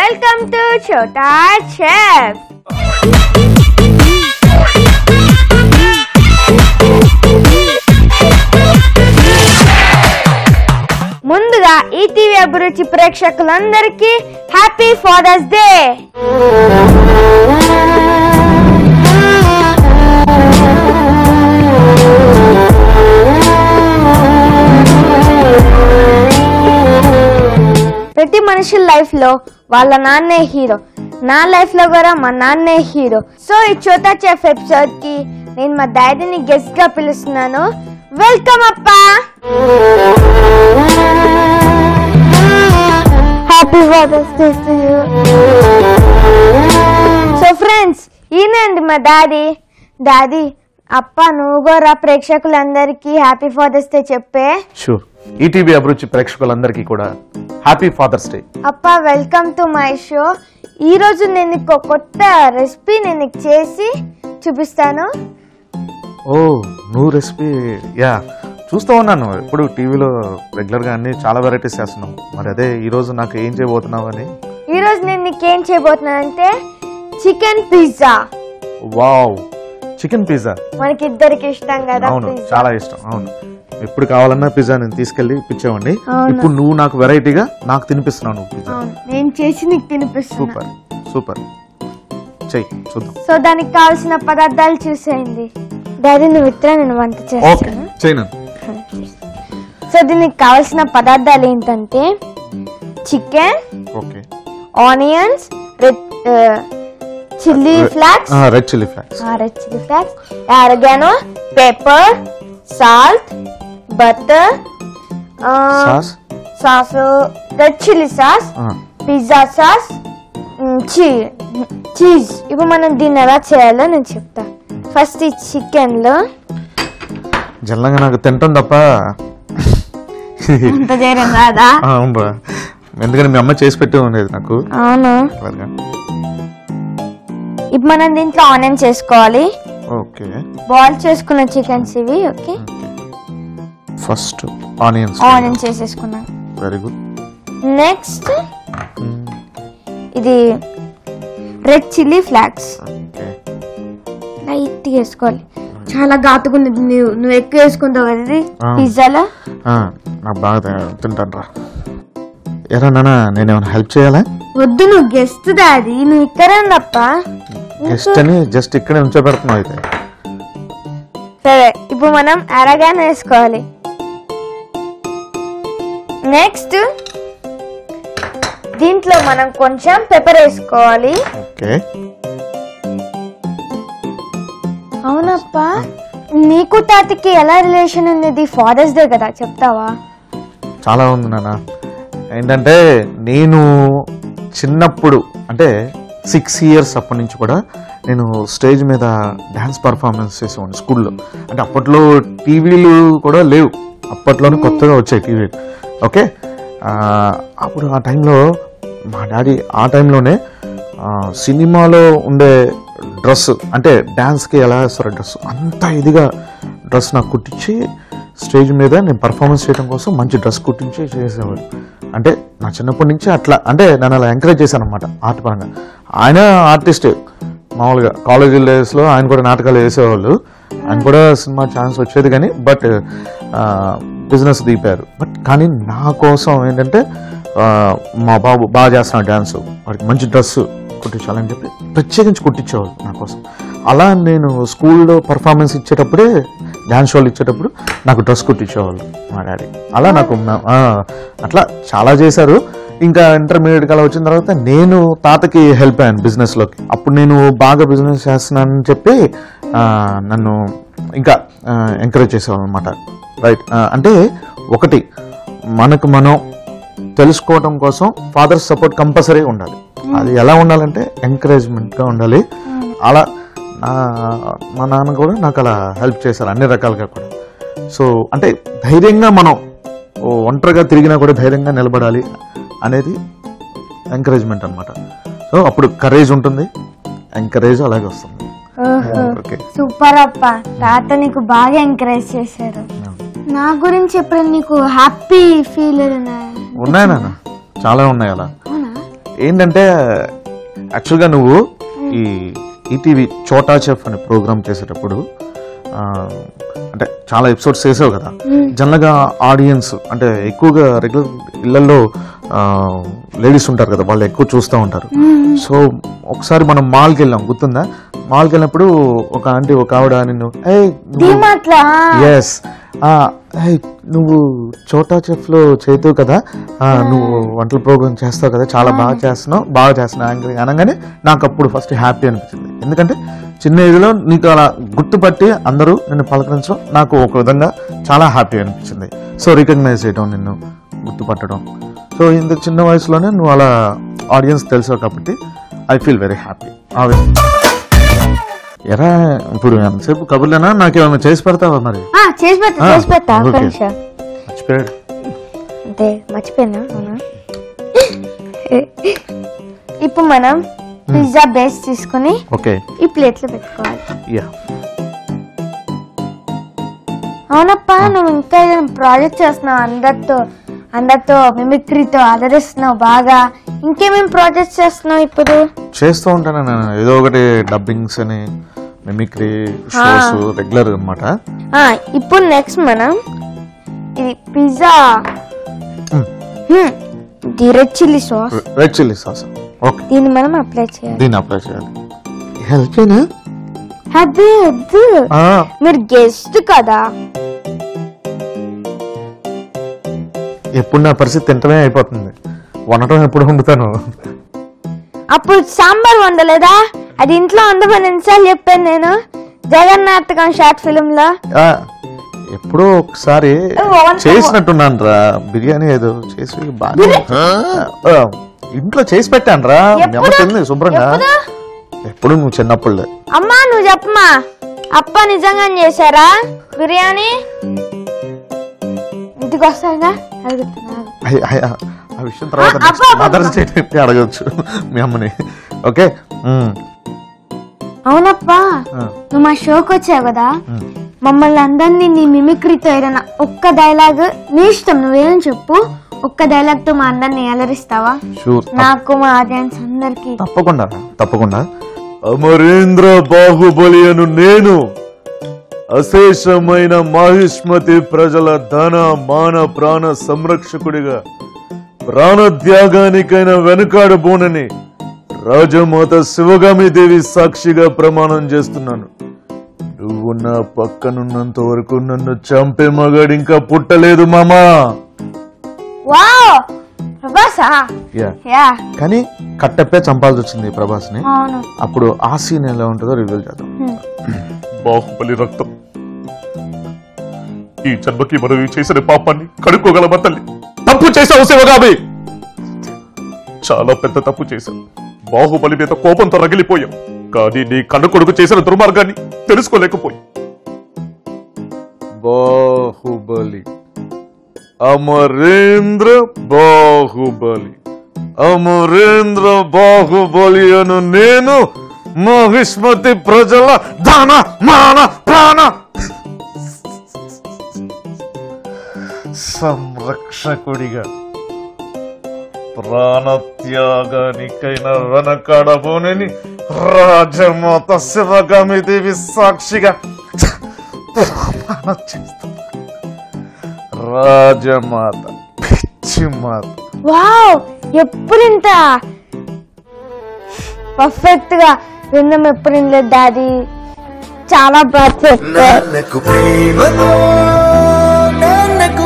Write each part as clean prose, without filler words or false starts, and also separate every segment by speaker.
Speaker 1: Welcome to Chota Chef. ముందుగా ETV Abhiruchi ప్రేక్షకులందరికీ happy father's day. ప్రతి మనిషి లైఫ్ లో వాళ్ళ నాన్నే హీరో. నా లైఫ్ లో కూడా మా నాన్నే హీరో. సో ఈ చోటా చెఫ్ ఎపిసోడ్ కి నేను మా డాడీని గెస్ట్ గా పిలుస్తున్నాను. వెల్కమ్ అప్పా. Happy father's day to you. So friends, ఈయనండి మా డాడీ. డాడీ, అప్ప నువ్వు కూడా ప్రేక్షకులందరికీ హ్యాపీ ఫాదర్స్ డే చెప్పే.
Speaker 2: షూర్. ఈటీవీ అభిరుచి ప్రేక్షకులందరికీ కూడా హ్యాపీ ఫాదర్స్ డే.
Speaker 1: అప్ప వెల్కమ్ టు మై షో. ఈ రోజు నేను నీకు కొత్త రెసిపీ నేను చేసి చూపిస్తాను.
Speaker 2: ఓ, నువ్వు రెసిపీ? యా, చూస్తూ ఉన్నాను. ఇప్పుడు టీవీలో రెగ్యులర్గా అన్ని చాలా వెరైటీస్ చేస్తున్నావు. మరి అదే ఈరోజు నాకు ఏం చేయబోతున్నావు అని.
Speaker 1: ఈరోజు నేను నీకేం చేయబోతున్నాను అంటే chicken pizza.
Speaker 2: Wow, chicken pizza
Speaker 1: మనకి ఇద్దరికి ఇష్టం కదా.
Speaker 2: అవును, చాలా ఇష్టం. అవును, ఎప్పుడు కావాలన్నా పిజ్జా నేను తీసుకెళ్లి ఇప్పించేవాడిని. ఇప్పుడు నువ్వు నాకు వెరైటీగా నాకు తినిపిస్తున్నావు. నువ్వు పిజ్జా
Speaker 1: నేను చేసి నీకు తినిపిస్తున్నా.
Speaker 2: సూపర్ సూపర్, చెయ్యి చూద్దాం.
Speaker 1: సో దానికి కావాల్సిన పదార్థాలు చూసేయండి. డాడీ నువ్వు ఇట్లా నేను వంట చేస్తాను.
Speaker 2: చేయను.
Speaker 1: సో దీనికి కావాల్సిన పదార్థాలు ఏంటంటే chicken,
Speaker 2: okay,
Speaker 1: onions, red chilli flax,
Speaker 2: red chilli flax,
Speaker 1: oregano, pepper, salt, butter, sauce, red chilli sauce, pizza sauce, cheese. ఇప్పుడు మనం దీన్ని ఎలా చేయాలో నేను చెప్తా. ఫస్ట్ ఈ చికెన్ లో
Speaker 2: జల్లంగా నాకు తింటాం తప్ప
Speaker 1: అంత చేయడం కాదా?
Speaker 2: అవునరా, ఎందుకంటే మీ అమ్మ చేసి పెట్టి ఉండేది నాకు.
Speaker 1: అవును. ఇప్పుడు మనం దీంట్లో ఆనియన్ చేసుకోవాలి.
Speaker 2: ఓకే,
Speaker 1: బాయిల్ చేసుకున్న చికెన్స్ ఇవి. ఓకే,
Speaker 2: ఫస్ట్ ఆనియన్స్
Speaker 1: చేసేసుకున్నాం.
Speaker 2: Very good.
Speaker 1: నెక్స్ట్ ఇది రెడ్ చిల్లీ ఫ్లాక్స్ లైట్ వేసుకోవాలి. చాలా ఘాటుగా నువ్వు ఎక్కువ వేసుకుంటావు కదా పిజ్జాలో.
Speaker 2: నాకు బాగా తింటాను రా. ఎరా నాన్న, నేనేమైనా హెల్ప్ చేయాలా?
Speaker 1: వద్దు, నువ్వు గెస్ట్ డాడీ, నువ్వు ఇక్కడే తప్ప.
Speaker 2: గెస్ట్ అని జస్ట్ ఇక్కడే ఉంచోబెడుతున్నావు అయితే.
Speaker 1: సరే, ఇప్పుడు మనం అరగానే వేసుకోవాలి. నెక్స్ట్ దీంట్లో మనం కొంచెం పెప్పర్ వేసుకోవాలి.
Speaker 2: ఓకే,
Speaker 1: అవునప్ప, నీకు తాతకి ఎలా రిలేషన్ ఉన్నది? ఫాదర్స్ డే కదా, చెప్తావా?
Speaker 2: చాలా ఉంది నాన్న. ఏంటంటే నేను చిన్నప్పుడు అంటే 6 years అప్పటి నుంచి కూడా నేను స్టేజ్ మీద డ్యాన్స్ పర్ఫార్మెన్స్ చేసేవాడిని స్కూల్లో. అంటే అప్పట్లో టీవీలు కూడా లేవు, అప్పట్లోనే కొత్తగా వచ్చాయి టీవీలు. ఓకే, అప్పుడు ఆ టైంలో మా డాడీ ఆ టైంలోనే సినిమాలో ఉండే డ్రెస్ అంటే డ్యాన్స్కి ఎలా వేస్తారో డ్రెస్ అంత ఇదిగా డ్రెస్ నాకు కుట్టించి స్టేజ్ మీద నేను పర్ఫార్మెన్స్ చేయడం కోసం మంచి డ్రెస్ కుట్టించి చేసేవాడు. అంటే నా చిన్నప్పటి నుంచి అట్లా అంటే నన్ను అలా ఎంకరేజ్ చేశాను అనమాట ఆర్ట్ పరంగా. ఆయన ఆర్టిస్టే మామూలుగా కాలేజ్ డేస్లో ఆయన కూడా నాటకాలు వేసేవాళ్ళు. ఆయన కూడా సినిమా ఛాన్స్ వచ్చేది కానీ బట్ బిజినెస్ దిగిపోయారు. బట్ కానీ నా కోసం ఏంటంటే మా బాబు బాగా చేస్తున్నాడు డ్యాన్స్, వాడికి మంచి డ్రెస్ కుట్టించాలని చెప్పి ప్రత్యేకించి కుట్టించేవాళ్ళు నా కోసం. అలా నేను స్కూల్లో పర్ఫార్మెన్స్ ఇచ్చేటప్పుడే డ్యాన్స్ షోలు ఇచ్చేటప్పుడు నాకు డ్రెస్ కుట్టించేవాళ్ళు మా డాడీ. అలా నాకు అట్లా చాలా చేశారు. ఇంకా ఇంటర్మీడియట్ అలా వచ్చిన తర్వాత నేను తాతకి హెల్ప్ అయ్యాను బిజినెస్లోకి. అప్పుడు నేను బాగా బిజినెస్ చేస్తున్నానని చెప్పి నన్ను ఇంకా ఎంకరేజ్ చేసేవాళ్ళు అనమాట. రైట్, అంటే ఒకటి మనకు మనం తెలుసుకోవడం కోసం ఫాదర్స్ సపోర్ట్ కంపల్సరీ ఉండాలి. అది ఎలా ఉండాలంటే ఎంకరేజ్మెంట్గా ఉండాలి. అలా మా నాన్న కూడా నాకు అలా హెల్ప్ చేశారు అన్ని రకాలుగా కూడా. సో అంటే ధైర్యంగా మనం ఒంటరిగా తిరిగినా కూడా ధైర్యంగా నిలబడాలి అనేది ఎంకరేజ్మెంట్ అనమాట. సో అప్పుడు కరేజ్ ఉంటుంది, ఎంకరేజ్ అలాగే వస్తుంది.
Speaker 1: సూపర్ అప్ప, తాత నీకు బాగా ఎంకరేజ్ చేశారు. నా గురించి ఎప్పుడు నీకు హ్యాపీ ఫీల్
Speaker 2: ఉన్నాయి నాన్న, చాలా ఉన్నాయి అలా. ఏంటంటే యాక్చువల్గా నువ్వు ఈ ఈటీవీ చోటా చెఫ్ అనే ప్రోగ్రామ్ చేసేటప్పుడు అంటే చాలా ఎపిసోడ్స్ చేసావు కదా, జనరల్గా ఆడియన్స్ అంటే ఎక్కువగా రెగ్యులర్ ఇళ్లలో లేడీస్ ఉంటారు కదా, వాళ్ళు ఎక్కువ చూస్తూ ఉంటారు. సో ఒకసారి మనం మాల్కి వెళ్ళాం, గుర్తుందా? మాల్కి వెళ్ళినప్పుడు ఒక ఆంటీ ఒక ఆవిడ నిన్ను ఎస్ నువ్వు చోటా చెఫ్ లో చేతావు కదా, నువ్వు వంటల ప్రోగ్రామ్ చేస్తావు కదా, చాలా బాగా చేస్తున్నావు అనగానే నాకు అప్పుడు ఫస్ట్ హ్యాపీ అనిపించింది. ఎందుకంటే చిన్న ఏజ్లో నీకు అలా గుర్తుపట్టి అందరూ నిన్ను పలకరించడం నాకు ఒక విధంగా చాలా హ్యాపీ అనిపించింది. సో రికగ్నైజ్ చేయడం, నిన్ను గుర్తుపట్టడం, సో ఇంత చిన్న వయసులోనే నువ్వు అలా ఆడియన్స్ తెలుసావు కాబట్టి ఐ ఫీల్ వెరీ హ్యాపీ. ఎరా ఇప్పుడు ఎంతసేపు కబుర్లేనా, నాకేమైనా చేసి పెడతావా? మరి
Speaker 1: మర్చిపోయినా. ఇప్పుడు మనం పిజ్జా బేస్ తీసుకుని ఈ ప్లేట్ లో పెట్టుకోవాలి. అవునప్ప, నువ్వు ఇంకా ప్రాజెక్ట్ చేస్తున్నావు, అందరితో మిమిక్రీతో ఆదరిస్తున్నావు బాగా. ఇంకేమేమి ప్రాజెక్ట్స్ చేస్తున్నావు ఇప్పుడు?
Speaker 2: చేస్తూ ఉంటాను నేను ఏదో ఒకటి, డబ్బింగ్స్ అని, మిమిక్రీ షోస్ రెగ్యులర్ అన్నమాట.
Speaker 1: ఇప్పుడు నెక్స్ట్ మనం ఇది pizza red chilli sauce
Speaker 2: okay,
Speaker 1: దీన్ని మనం అప్లై చేయాలి.
Speaker 2: హెల్ప్నా?
Speaker 1: అదే మీరు గెస్ట్ కదా.
Speaker 2: ఎప్పుడు నా పరిస్థితి తింటమే అయిపోతుంది, వండటం ఎప్పుడు వండుతాను.
Speaker 1: అప్పుడు సాంబార్ వండలేదా? అది ఇంట్లో వండమని ఎన్నిసార్లు చెప్పాను నేను, జగన్నాథకం షార్ట్ ఫిల్మ్ లో.
Speaker 2: ఎప్పుడో ఒకసారి చేసినట్టున్నాను రా బిర్యానీ, ఏదో చేసి ఇంట్లో చేసి పెట్టాను రా, తింది శుభ్రంగా. ఎప్పుడు నువ్వు చిన్నప్పుడు.
Speaker 1: అమ్మా నువ్వు చెప్పమా, అప్ప నిజంగా చేశారా బిర్యానీ? ఇంటికి వస్తాగా అడుగుతున్నా.
Speaker 2: ఆ విషయం తర్వాత మదర్స్ డే అడగచ్చు మీ అమ్మని. ఓకే
Speaker 1: అవునప్పా, నువ్వు మా షోకి వచ్చావు కదా, మమ్మల్ని అందరినీ నీ మిమిక్రీతో ఏదైనా ఒక్క డైలాగ్, నీ ఇష్టం నువ్వేం చెప్పు, ఒక్క డైలాగ్ తో మా అందరిని అలరిస్తావా? నాకు మా ఆడియన్స్ అందరికి.
Speaker 2: తప్పకుండా. అమరేంద్ర బాహుబలి అను నేను అశేషమైన మహిష్మతి ప్రజల ధన మాన ప్రాణ సంరక్షకుడిగా, ప్రాణత్యాగానికైనా వెనుకాడబోనని రాజమాత శివగామి దేవి సాక్షిగా ప్రమాణం చేస్తున్నాను. నువ్వు నా పక్కనున్నంత వరకు నన్ను చంపే మగాడు ఇంకా పుట్టలేదు మామా. కానీ కట్టప్పే చంపాల్సి వచ్చింది ప్రభాస్ ని. అప్పుడు ఆ సీన్ ఎలా ఉంటుందో రివీల్ చేద్దాం. బాహుబలి రక్తం ఈ జన్మకి మనం చేసిన పాపాన్ని కడుక్కోగలమా తల్లి? తప్పు చేసావు శివగామి, చాలా పెద్ద తప్పు చేశావు. బాహుబలి మీద కోపంతో రగిలిపోయావు, కానీ నీ కన్ను కొడుకు చేసిన దుర్మార్గాన్ని తెలుసుకోలేకపోయి. బాహుబలి, అమరేంద్ర బాహుబలి, అమరేంద్ర బాహుబలి అను నేను మహిష్మతి ప్రజల ధన మాన ప్రాణ సంరక్షకుడిగా, ప్రాణత్యాగానికైనా వెనకాడబోనని రాజమాత శివగామి దేవి సాక్షిగా రాజమాత పిచ్చి మాత.
Speaker 1: వావ్, ఎప్పుడింత పర్ఫెక్ట్ గా విన్నాం, ఎప్పుడు లేదు డాడీ, చాలా బాగా.
Speaker 3: నాన్నకు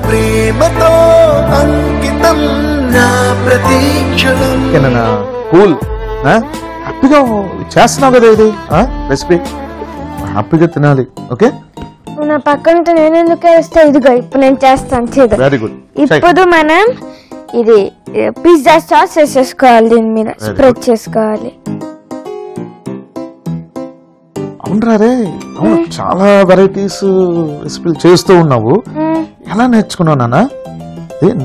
Speaker 3: ప్రేమతో అంకితం నా ప్రతీక్షణం.
Speaker 2: కూల్, హ్యాపీగా చేస్తున్నావు కదా ఇది రెసిపీ, హ్యాపీగా తినాలి. ఓకే,
Speaker 1: నా పక్కన నేను ఎందుకు వేస్తా? ఇదిగో ఇప్పుడు నేను చేస్తాను, చేద్దాం.
Speaker 2: Very good.
Speaker 1: ఇప్పుడు మనం ఇది పిజ్జా సాస్ వేసేసుకోవాలి, దీని మీద స్ప్రెడ్ చేసుకోవాలి.
Speaker 2: అవునరా రే, అవును, చాలా వెరైటీస్ రెసిపీలు చేస్తూ ఉన్నావు. ఎలా నేర్చుకున్నావు నాన్న?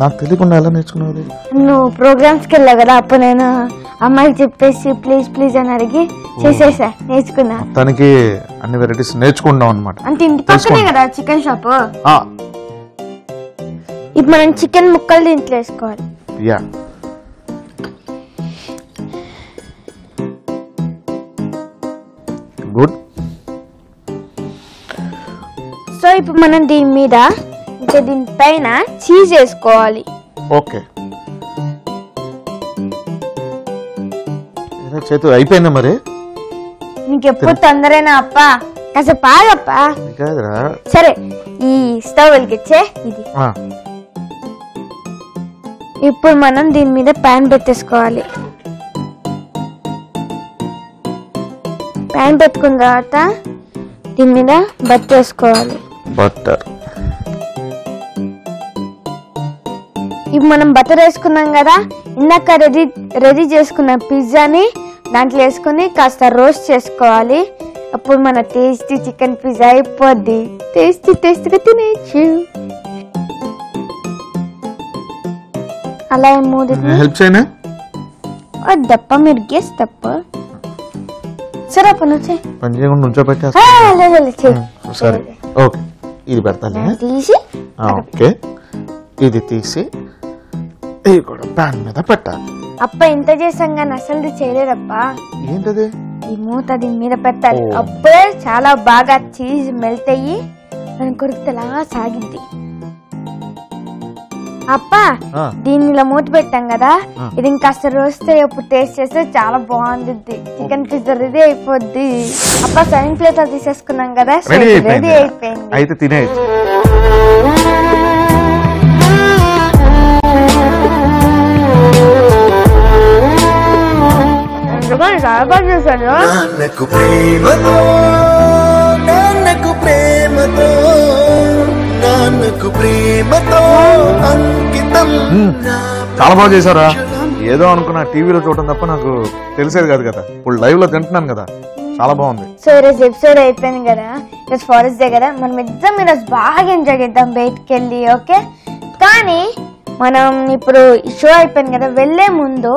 Speaker 2: నాకు తెలియకుండా ఎలా నేర్చుకున్నావు?
Speaker 1: నువ్వు ప్రోగ్రామ్స్ కి వెళ్ళావు కదా, అప్పుడు నేను అమ్మాయికి చెప్పేసి ప్లీజ్ ప్లీజ్ అని అడిగి చేసేసా, నేర్చుకున్నా.
Speaker 2: తనకి అన్ని వెరైటీస్ నేర్చుకున్నావు అనమాట.
Speaker 1: అంటే ఇంటి పక్కనే కదా చికెన్ షాప్. ఇప్పుడు మనం చికెన్ ముక్కలు దీంట్లో వేసుకోవాలి.
Speaker 2: Yeah good.
Speaker 1: సో ఇప్పుడు మనం దీని మీద ఇంకా దీనిపైన చీజ్ వేసుకోవాలి.
Speaker 2: ఓకే చేతు అయిపోయిందా మరి?
Speaker 1: నీకెప్పుడు తొందరైనా అప్ప, కాసేపు ఆగప్పా.
Speaker 2: కాదురా.
Speaker 1: సరే ఈ స్టవ్ వెలిగించే ఇది. ఇప్పుడు మనం దీని మీద ప్యాన్ పెట్టేసుకోవాలి. ప్యాన్ పెట్టుకున్న తర్వాత దీని మీద బట్టర్ వేసుకోవాలి.
Speaker 2: బట్టర్.
Speaker 1: ఇప్పుడు మనం బటర్ వేసుకున్నాం కదా, ఇందాక రెడీ చేసుకున్న పిజ్జాని దాంట్లో వేసుకుని కాస్త రోస్ట్ చేసుకోవాలి. అప్పుడు మన టేస్టీ చికెన్ పిజ్జా అయిపోద్ది. టేస్టీగా తినేయచ్చు. అలా మూడు
Speaker 2: హెల్ప్ చేయనా?
Speaker 1: వద్దప్ప, మీరు గెస్ తప్ప. సరే పని
Speaker 2: పని చేయకుండా ఉంచోబెట్టా. సరే ఓకే ఇది పెడతాను.
Speaker 1: తీసి
Speaker 2: ఓకే ఇది తీసి ఇది కూడా ప్యాన్ మీద పెట్టాలి.
Speaker 1: అప్ప ఇంత చేసాం కానీ అసలు చేయలేదప్పా.
Speaker 2: ఏంటది?
Speaker 1: ఈ మూత దీని మీద పెట్టాలి. అప్పుడే చాలా బాగా చీజ్ మెల్ట్ అయ్యి మనం కొరికితేలా సాగిద్ది. అప్ప దీన్ని ఇలా మూత పెట్టాం కదా, ఇది ఇంకాస్త రోస్ట్ అప్పుడు టేస్ట్ చేస్తే చాలా బాగుంది. చికెన్ పిజ్జా రెడీ అయిపోద్ది. అప్ప సర్వింగ్ ప్లేట్ తీసేసుకున్నాం కదా, రెడీ అయిపోయింది.
Speaker 2: అయితే తినేయచ్చు.
Speaker 3: నాన్నకు ప్రేమతో నాన్నకు ప్రేమతో నాన్నకు ప్రేమతో అంకితం.
Speaker 2: చాలా బాగా చేశారా? ఏదో అనుకున్నా టీవీలో చూడటం తప్ప నాకు తెలిసేది కాదు కదా. ఇప్పుడు లైవ్ లో తింటున్నాను కదా, చాలా బాగుంది.
Speaker 1: సో ఈరోజు ఎపిసోడ్ అయిపోయింది కదా, ఈరోజు ఫారెస్ట్ డే కదా, మనం ఇద్దరం ఈరోజు బాగా ఎంజాయ్ చేద్దాం బయటికి వెళ్ళి. ఓకే, కానీ మనం ఇప్పుడు ఈ షో అయిపోయింది కదా, వెళ్లే ముందు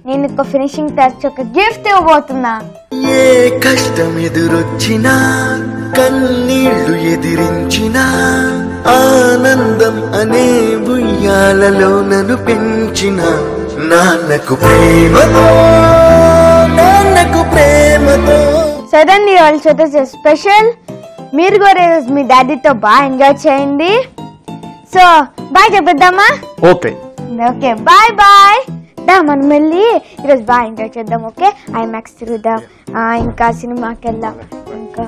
Speaker 1: నేను ఒక ఫినిషింగ్ టచ్, ఒక గిఫ్ట్ ఇవ్వబోతున్నా.
Speaker 3: ఏ కష్టం ఎదురొచ్చినా కన్నీళ్లు ఎదిరించినా ఆనందం అనే ఉయ్యాలలో నన్ను పెంచిన నాన్నకు ప్రేమతో నాన్నకు ప్రేమతో.
Speaker 1: సడన్లీ వాళ్ళు చూస్తే స్పెషల్. మీరు కూడా ఈరోజు మీ డాడీతో బాగా ఎంజాయ్ చేయండి. సో బాయ్ చెప్పేద్దామా?
Speaker 2: Okay
Speaker 1: okay bye bye. మనం వెళ్ళి ఈరోజు బాగా ఎంజాయ్ చేద్దాం. ఓకే, ఐమాక్స్ తిరుగుదాం, ఇంకా సినిమాకి వెళ్దాం, ఇంకా